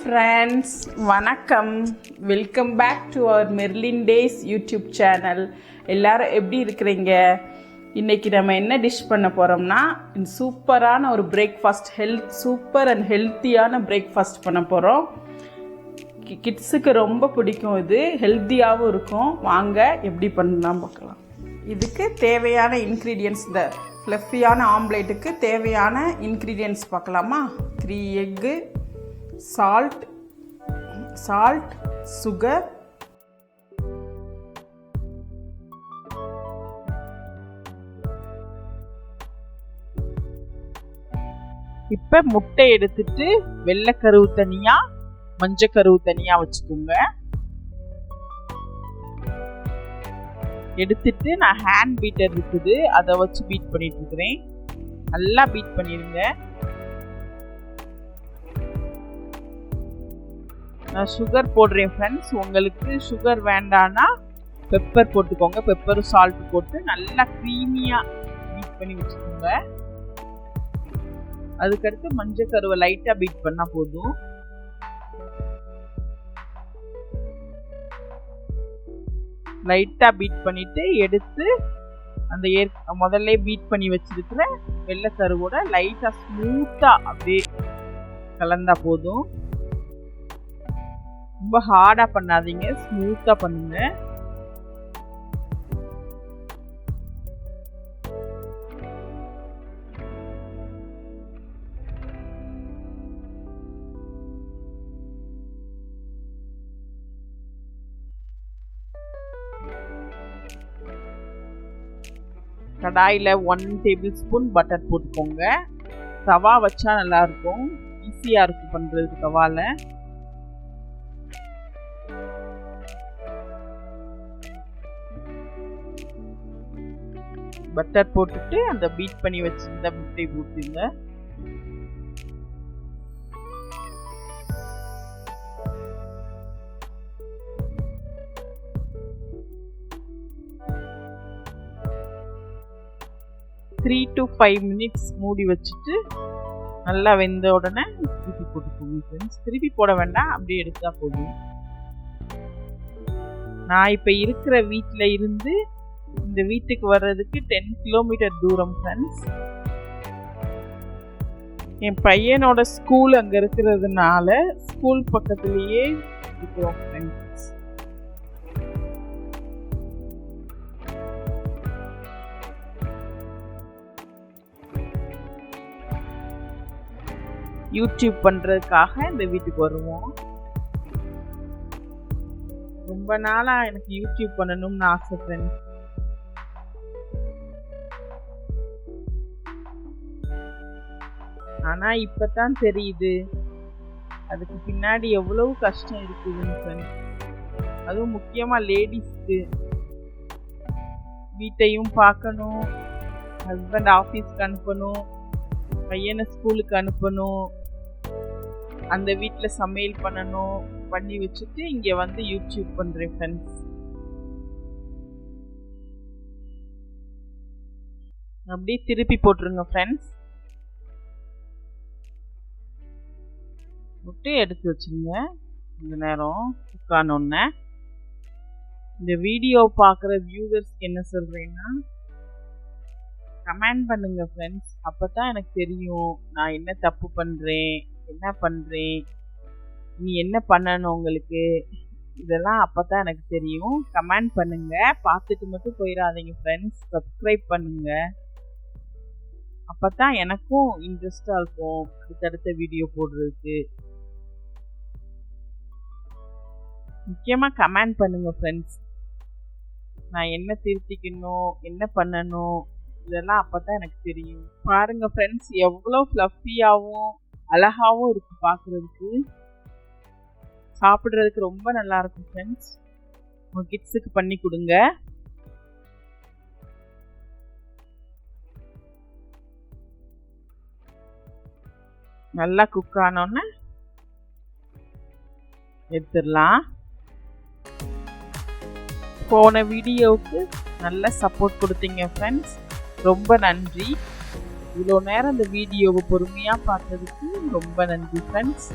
Friends, வணக்கம். Welcome back to our Merlin days YouTube channel. எல்லாரும் எப்படி இருக்கிறீங்க? இன்றைக்கி நம்ம என்ன டிஷ் பண்ண போகிறோம்னா, சூப்பரான ஒரு பிரேக்ஃபாஸ்ட், சூப்பர் அண்ட் ஹெல்த்தியான பிரேக்ஃபாஸ்ட் பண்ண போகிறோம். கிட்ஸுக்கு ரொம்ப பிடிக்கும், இது ஹெல்த்தியாகவும் இருக்கும். வாங்க எப்படி பண்ணலாம் பார்க்கலாம். இதுக்கு தேவையான இன்க்ரீடியன்ட்ஸ், இந்த ஃப்ளஃபியான ஆம்லேட்டுக்கு தேவையான இன்க்ரீடியன்ட்ஸ் பார்க்கலாமா? 3 எக்கு, சால்ட், சுகர், இப்போ முட்டை எடுத்துட்டு வெள்ளைக்கருவு தனியா, மஞ்சக்கருவு தனியா வச்சுக்கோங்க. எடுத்துட்டு நான் ஹேண்ட் பீட்டர் இருக்குது, அதை வச்சு பீட் பண்ணிட்டு இருக்கிறேன். நல்லா பீட் பண்ணிடுங்க. நான் சுகர் போடுறேன் ஃப்ரெண்ட்ஸ். உங்களுக்கு சுகர் வேண்டான்னா பெப்பர் போட்டுக்கோங்க. பெப்பரும் சால்ட் போட்டு நல்லா க்ரீமியாக பீட் பண்ணி வச்சுக்கோங்க. அதுக்கடுத்து மஞ்சள் கருவை லைட்டாக பீட் பண்ணால் போதும். லைட்டாக பீட் பண்ணிட்டு எடுத்து அந்த முதல்ல பீட் பண்ணி வச்சிருக்கிற வெள்ளைக்கருவோட லைட்டாக ஸ்மூத்தாக அப்படியே கலந்தா போதும். ரொம்ப ஹார்டா பண்ணாதீங்க, ஸ்மூத்தா பண்ணுங்க. கடாயில 1 டேபிள் ஸ்பூன் பட்டர் போட்டுக்கோங்க. தவா வச்சா நல்லா இருக்கும், ஈஸியா இருக்கும் பண்றதுக்கு தவால. பட்டர் போட்டுட்டு அந்த பீட் பண்ணி வச்சிருந்த முட்டை ஊற்றிங்க. த்ரீ to 5 மினிட்ஸ் மூடி வச்சுட்டு நல்லா வெந்த உடனே திருப்பி போட்டுக்கோங்க ஃப்ரெண்ட்ஸ். திருப்பி போட வேண்டாம், அப்படியே எடுத்தா போதும். நான் இப்போ இருக்கிற வீட்டில் இருந்து இந்த வீட்டுக்கு வர்றதுக்கு 10 கிலோமீட்டர் தூரம் ஃப்ரெண்ட்ஸ். என் பையனோட ஸ்கூல் அங்கே இருக்கிறதுனால ஸ்கூல் பக்கத்துலேயே இருக்கிறோம் ஃப்ரெண்ட்ஸ். யூடியூப் பண்ணுறதுக்காக இந்த வீட்டுக்கு வருவோம். ரொம்ப நாளாக எனக்கு யூடியூப் பண்ணணும்னு ஆசை ஃப்ரெண்ட்ஸ். ஆனா இப்பதான் தெரியுது அதுக்கு பின்னாடி எவ்வளவு கஷ்டம் இருக்குதுன்னு. அதுவும் முக்கியமா லேடிஸ்க்கு வீட்டையும் பார்க்கணும், ஹஸ்பண்ட் ஆஃபீஸ்க்கு அனுப்பணும், பையனை ஸ்கூலுக்கு அனுப்பணும், அந்த வீட்டில் சமையல் பண்ணணும், பண்ணி வச்சுட்டு இங்கே வந்து யூடியூப் பண்றேன் ஃப்ரெண்ட்ஸ். அப்படியே திருப்பி போட்டுருங்க ஃப்ரெண்ட்ஸ். முட்டையை எடுத்து வச்சுருங்க. இந்த நேரம் குக் ஆனோடனே இந்த வீடியோ பார்க்குற வியூவர்ஸ்க்கு என்ன சொல்கிறேன்னா, கமெண்ட் பண்ணுங்க ஃப்ரெண்ட்ஸ். அப்போ தான் எனக்கு தெரியும் நான் என்ன தப்பு பண்ணுறேன், என்ன பண்ணுறேன், நீ என்ன பண்ணணும் உங்களுக்கு, இதெல்லாம் அப்போ தான் எனக்கு தெரியும். கமெண்ட் பண்ணுங்க, பார்த்துட்டு மட்டும் போயிடாதீங்க ஃப்ரெண்ட்ஸ். சப்ஸ்கிரைப் பண்ணுங்க, அப்போ தான் எனக்கும் இன்ட்ரெஸ்டாக இருக்கும் அடுத்தடுத்த வீடியோ போடுறதுக்கு. முக்கியமாக கமெண்ட் பண்ணுங்க ஃப்ரெண்ட்ஸ். நான் என்ன திருத்திக்கணும், என்ன பண்ணணும், இதெல்லாம் அப்போ தான் எனக்கு தெரியும். பாருங்க ஃப்ரெண்ட்ஸ், எவ்வளோ ஃப்ளஃபியாகவும் அழகாகவும் இருக்கு பார்க்குறதுக்கு. சாப்பிட்றதுக்கு ரொம்ப நல்லா இருக்கும் ஃப்ரெண்ட்ஸ். உங்கள் கிட்ஸுக்கு பண்ணி கொடுங்க. நல்லா குக் ஆனோன்னு எடுத்துடலாம். போன வீடியோவுக்கு நல்ல சப்போர்ட் கொடுத்தீங்க ஃப்ரெண்ட்ஸ், ரொம்ப நன்றி. இவ்வளோ நேரம் இந்த வீடியோவை பொறுமையாக பார்த்ததுக்கு ரொம்ப நன்றி ஃப்ரெண்ட்ஸ்.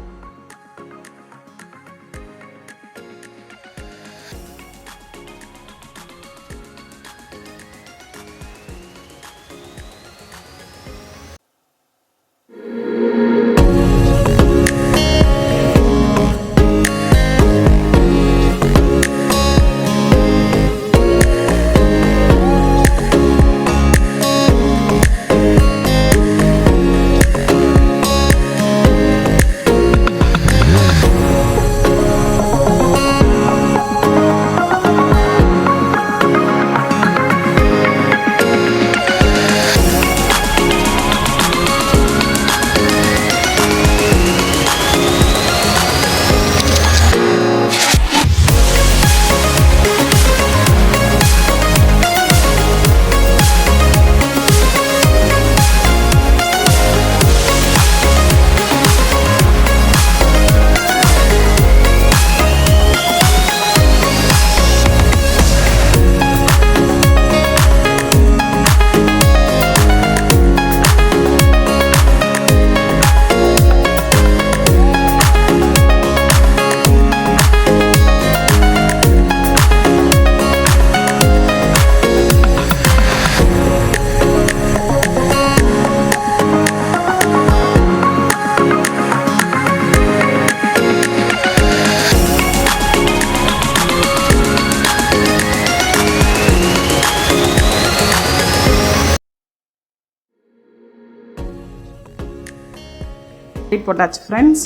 போட்டாச்சு ஃப்ரெண்ட்ஸ்.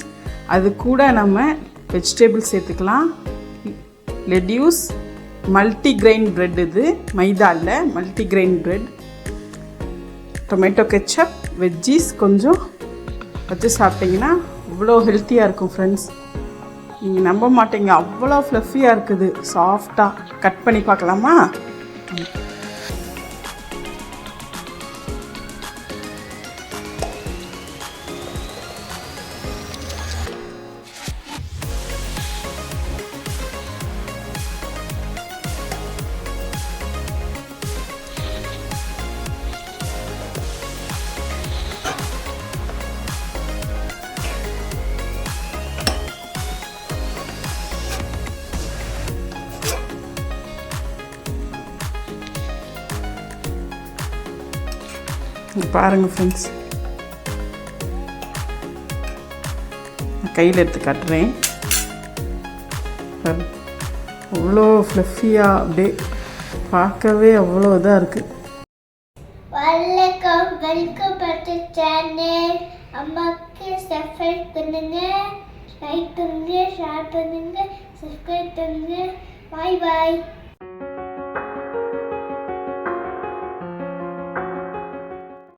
அது கூட நம்ம வெஜிடபிள் சேர்த்துக்கலாம். லெட்யூஸ், மல்டிகிரெயின் பிரெட், இது மைதா இல்லை, multigrain bread, tomato ketchup, veggies கொஞ்சம் வச்சு சாப்பிட்டிங்கன்னா அவ்வளோ ஹெல்த்தியாக இருக்கும் ஃப்ரெண்ட்ஸ். நீங்கள் நம்ப மாட்டீங்க, அவ்வளோ ஃப்ளஃபியாக இருக்குது, சாஃப்டாக. கட் பண்ணி பார்க்கலாமா? பாருங்கள் ஃப்ரெண்ட்ஸ், நான் கையில் எடுத்து காட்டுறேன். அவ்வளோ ஃப்ளஃபியாக அப்படியே பார்க்கவே அவ்வளோ இதாக இருக்குது. Welcome back to channel. அம்மாக்கு சப்ஸ்கிரைப் பண்ணுங்க, லைக் பண்ணுங்க, ஷேர் பண்ணுங்க, சப்ஸ்கிரைப் பண்ணுங்க. பாய் பாய்.